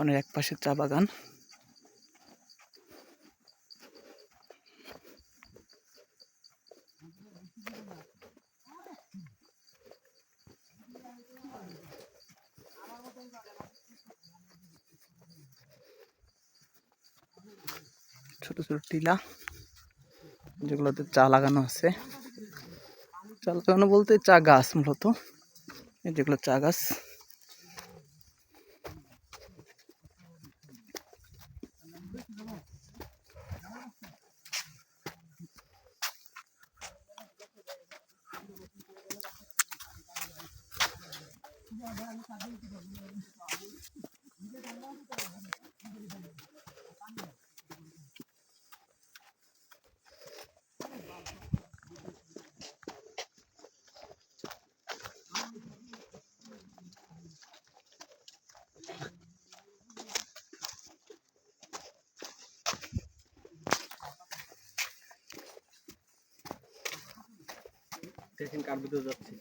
অনেক এক পাশে চা বাগান। ছোট ছোট টিলা যেগুলোতে চা লাগানো আছে। চা লাগানো বলতে চা গাছ, মূলত যেগুলো চা গাছ। দেখেন কার ভিতরে যাচ্ছে।